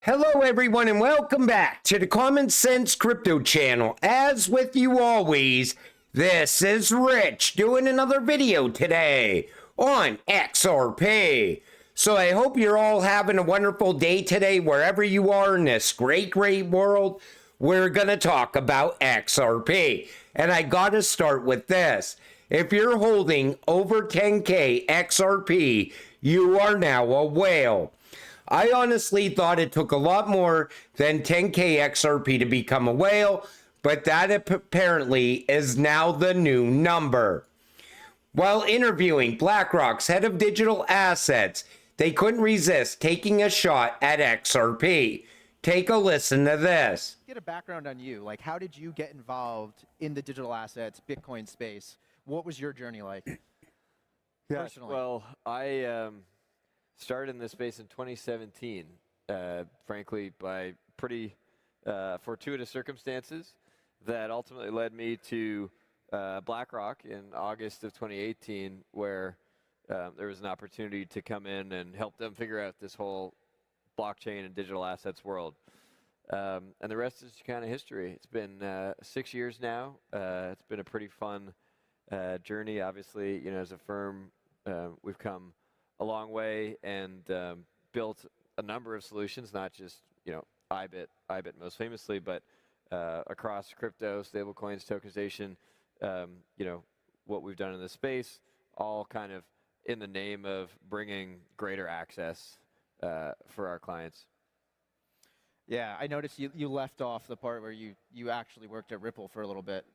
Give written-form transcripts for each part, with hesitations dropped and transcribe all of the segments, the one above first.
Hello everyone and welcome back to the Common Sense Crypto channel. As with you always, this is Rich doing another video today on XRP. So I hope you're all having a wonderful day today wherever you are in this great world. We're going to talk about XRP. And I got to start with this. If you're holding over 10K XRP, you are now a whale. I honestly thought it took a lot more than 10K XRP to become a whale, but that apparently is now the new number. While interviewing BlackRock's head of digital assets, they couldn't resist taking a shot at XRP. Take a listen to this. Get a background on you. Like, how did you get involved in the digital assets, Bitcoin space? What was your journey like? Personally? Well, I started in this space in 2017, frankly, by pretty fortuitous circumstances that ultimately led me to BlackRock in August of 2018, where there was an opportunity to come in and help them figure out this whole blockchain and digital assets world. And the rest is kind of history. It's been 6 years now. It's been a pretty fun journey. Obviously, you know, as a firm, we've come a long way and built a number of solutions, not just, you know, IBIT most famously, but across crypto, stablecoins, tokenization, you know, what we've done in this space, all kind of in the name of bringing greater access for our clients. Yeah, I noticed you left off the part where you actually worked at Ripple for a little bit.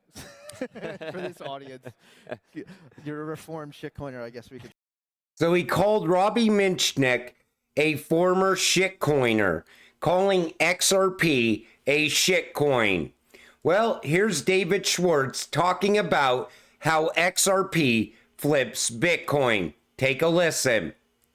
For this audience, you're a reformed shitcoiner, I guess we could. So he called Robbie Minnick a former shitcoiner, calling XRP a shitcoin. Well, here's David Schwartz talking about how XRP flips Bitcoin. Take a listen.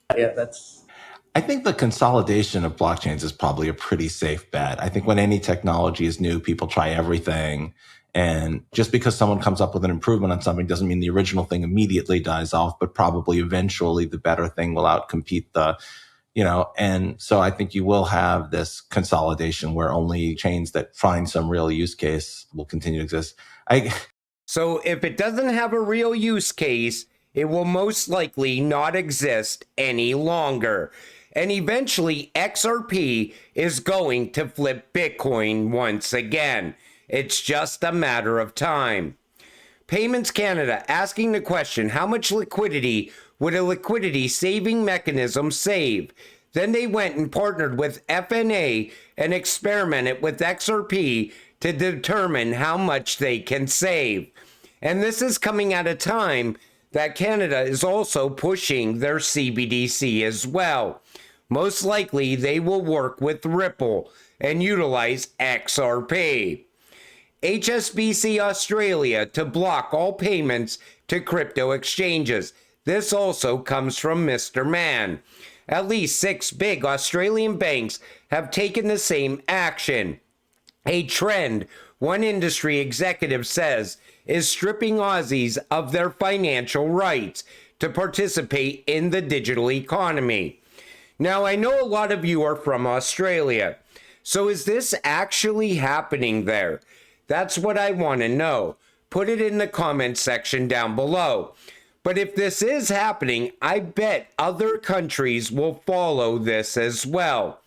I think the consolidation of blockchains is probably a pretty safe bet. I think when any technology is new, people try everything. And just because someone comes up with an improvement on something doesn't mean the original thing immediately dies off, but probably eventually the better thing will outcompete the, you know, and so I think you will have this consolidation where only chains that find some real use case will continue to exist. So if it doesn't have a real use case, it will most likely not exist any longer. And eventually XRP is going to flip Bitcoin once again. It's just a matter of time. Payments Canada asking the question, how much liquidity would a liquidity saving mechanism save? Then they went and partnered with FNA and experimented with XRP to determine how much they can save. And this is coming at a time that Canada is also pushing their CBDC as well. Most likely they will work with Ripple and utilize XRP. HSBC Australia to block all payments to crypto exchanges. This also comes from Mr. Man. At least 6 big Australian banks have taken the same action. A trend, one industry executive says, is stripping Aussies of their financial rights to participate in the digital economy. Now, I know a lot of you are from Australia. So is this actually happening there? That's what I want to know. Put it in the comment section down below. But if this is happening, I bet other countries will follow this as well.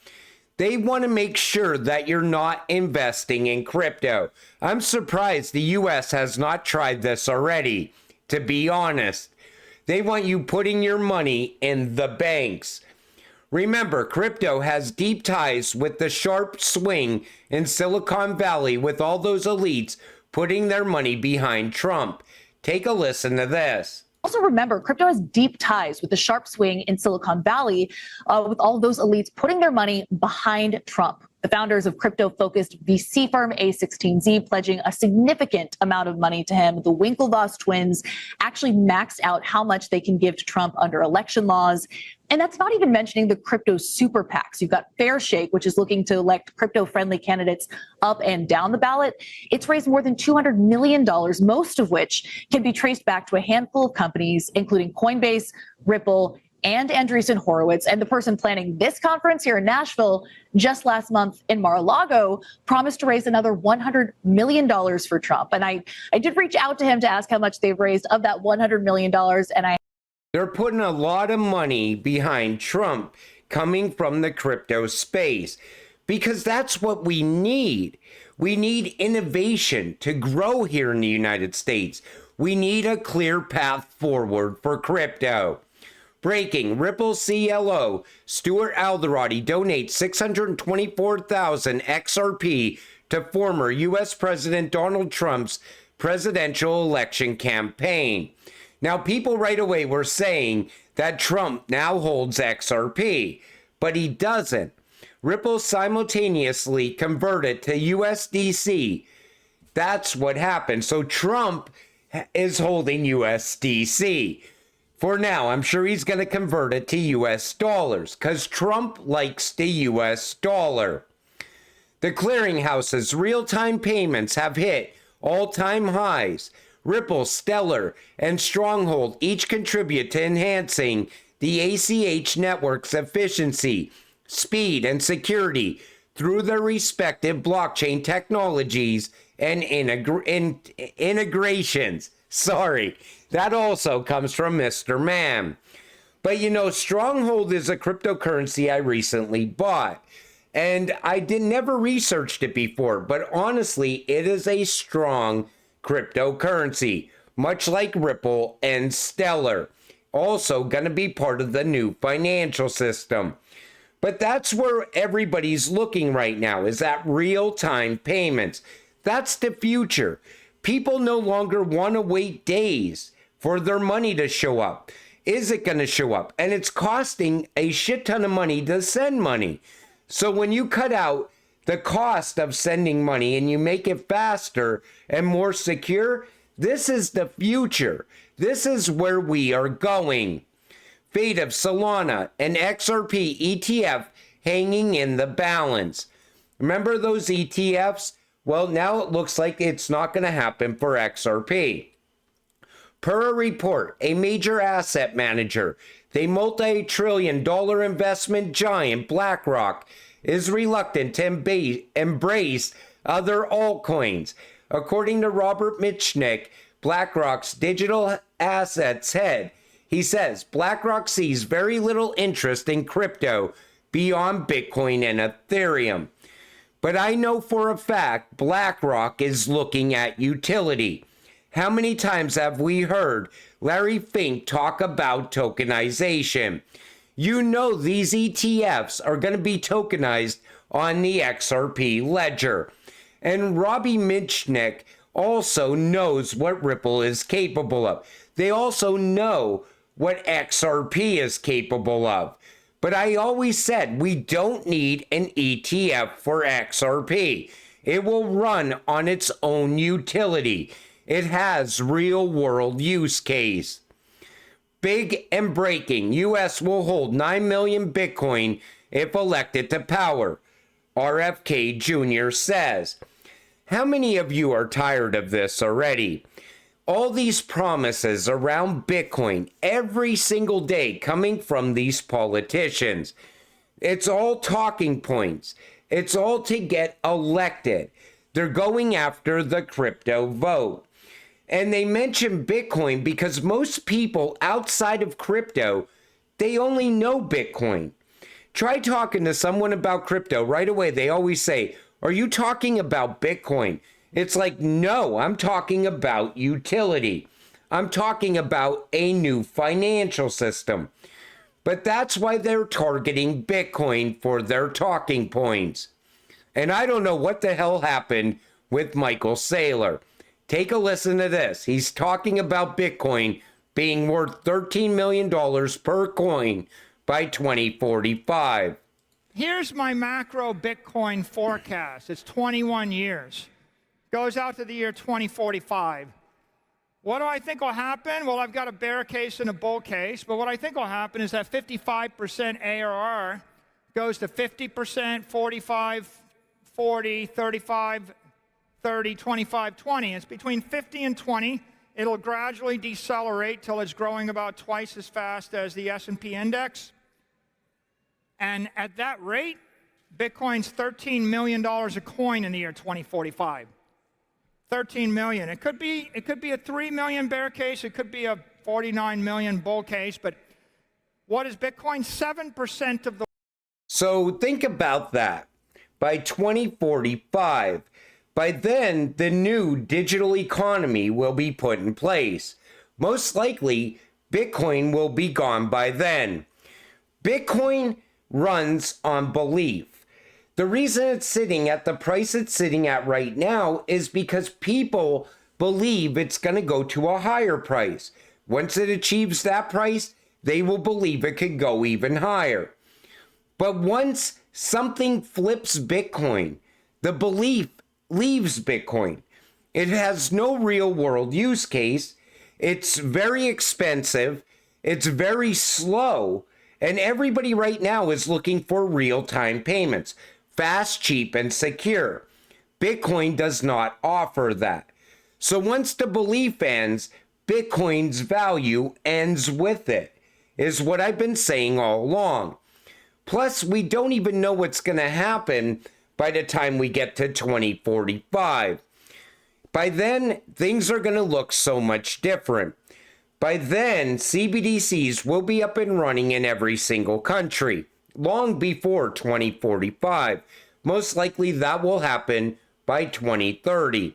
They want to make sure that you're not investing in crypto. I'm surprised the US has not tried this already, to be honest. They want you putting your money in the banks. Remember, crypto has deep ties with the sharp swing in Silicon Valley with all those elites putting their money behind Trump. Take a listen to this. Also remember, crypto has deep ties with the sharp swing in Silicon Valley with all those elites putting their money behind Trump. The founders of crypto-focused VC firm A16Z pledging a significant amount of money to him. The Winklevoss twins actually maxed out how much they can give to Trump under election laws. And that's not even mentioning the crypto super PACs. You've got Fairshake, which is looking to elect crypto-friendly candidates up and down the ballot. It's raised more than $200 million, most of which can be traced back to a handful of companies, including Coinbase, Ripple, and Andreessen Horowitz, and the person planning this conference here in Nashville just last month in Mar-a-Lago promised to raise another $100 million for Trump. And I did reach out to him to ask how much they've raised of that $100 million. And they're putting a lot of money behind Trump coming from the crypto space because that's what we need. We need innovation to grow here in the United States. We need a clear path forward for crypto. Breaking, Ripple CLO Stuart Alderoty donates 624,000 XRP to former U.S. President Donald Trump's presidential election campaign. Now, people right away were saying that Trump now holds XRP, but he doesn't. Ripple simultaneously converted to USDC. That's what happened. So Trump is holding USDC. For now, I'm sure he's going to convert it to US dollars because Trump likes the US dollar. The clearinghouses' real-time payments have hit all-time highs. Ripple, Saylor, and Stronghold each contribute to enhancing the ACH network's efficiency, speed, and security through their respective blockchain technologies and integrations. Sorry, that also comes from Mr. Man. But you know, Stronghold is a cryptocurrency I recently bought. And I never researched it before, but honestly, it is a strong cryptocurrency, much like Ripple and Saylor. Also going to be part of the new financial system. But that's where everybody's looking right now, is at real-time payments. That's the future. People no longer want to wait days for their money to show up. Is it going to show up? And it's costing a shit ton of money to send money. So when you cut out the cost of sending money and you make it faster and more secure, this is the future. This is where we are going. Fate of Solana and XRP ETF hanging in the balance. Remember those ETFs? Well, now it looks like it's not going to happen for XRP. Per a report, a major asset manager, the multi-trillion-dollar investment giant BlackRock, is reluctant to embrace other altcoins. According to Robert Minnick, BlackRock's digital assets head, he says BlackRock sees very little interest in crypto beyond Bitcoin and Ethereum. But I know for a fact BlackRock is looking at utility. How many times have we heard Larry Fink talk about tokenization? You know these ETFs are going to be tokenized on the XRP ledger. And Robbie Minnick also knows what Ripple is capable of. They also know what XRP is capable of. But I always said we don't need an ETF for XRP. It will run on its own utility. It has real-world use case. Big and breaking, U.S. will hold 9 million Bitcoin if elected to power, RFK Jr. says. How many of you are tired of this already? All these promises around Bitcoin every single day coming from these politicians. It's all talking points. It's all to get elected. They're going after the crypto vote. And they mention Bitcoin because most people outside of crypto, they only know Bitcoin. Try talking to someone about crypto right away. They always say, "Are you talking about Bitcoin?" It's like, no, I'm talking about utility. I'm talking about a new financial system. But that's why they're targeting Bitcoin for their talking points. And I don't know what the hell happened with Michael Saylor. Take a listen to this. He's talking about Bitcoin being worth $13 million per coin by 2045. Here's my macro Bitcoin forecast. It's 21 years. Goes out to the year 2045. What do I think will happen? Well, I've got a bear case and a bull case, but what I think will happen is that 55% ARR goes to 50%, 45, 40, 35, 30, 25, 20. It's between 50 and 20 it'll gradually decelerate till it's growing about twice as fast as the S&P index. And at that rate, Bitcoin's $13 million a coin in the year 2045. 13 million. It could be a 3 million bear case. It could be a 49 million bull case. But what is Bitcoin? 7% of the. So think about that. By 2045, by then, the new digital economy will be put in place. Most likely, Bitcoin will be gone by then. Bitcoin runs on belief. The reason it's sitting at the price it's sitting at right now is because people believe it's going to go to a higher price. Once it achieves that price, they will believe it could go even higher. But once something flips Bitcoin, the belief leaves Bitcoin. It has no real world use case. It's very expensive. It's very slow. And everybody right now is looking for real-time payments. Fast, cheap, and secure. Bitcoin does not offer that. So once the belief ends, Bitcoin's value ends with it, is what I've been saying all along. Plus, we don't even know what's going to happen by the time we get to 2045. By then, things are going to look so much different. By then, CBDCs will be up and running in every single country, long before 2045. Most likely that will happen by 2030.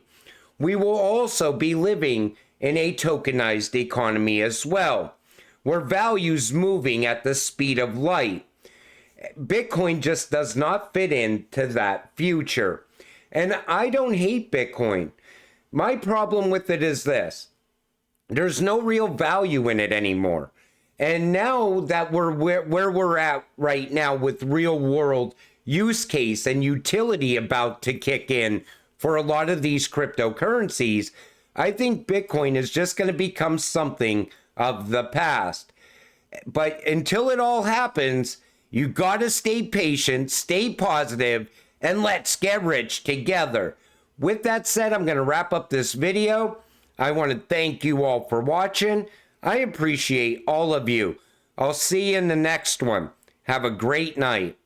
We will also be living in a tokenized economy as well, where value's moving at the speed of light. Bitcoin just does not fit into that future. And I don't hate Bitcoin. My problem with it is this. There's no real value in it anymore. And now that we're where we're at right now with real world use case and utility about to kick in for a lot of these cryptocurrencies, I think Bitcoin is just going to become something of the past. But until it all happens, you got to stay patient, stay positive, and let's get rich together. With that said, I'm going to wrap up this video. I want to thank you all for watching. I appreciate all of you. I'll see you in the next one. Have a great night.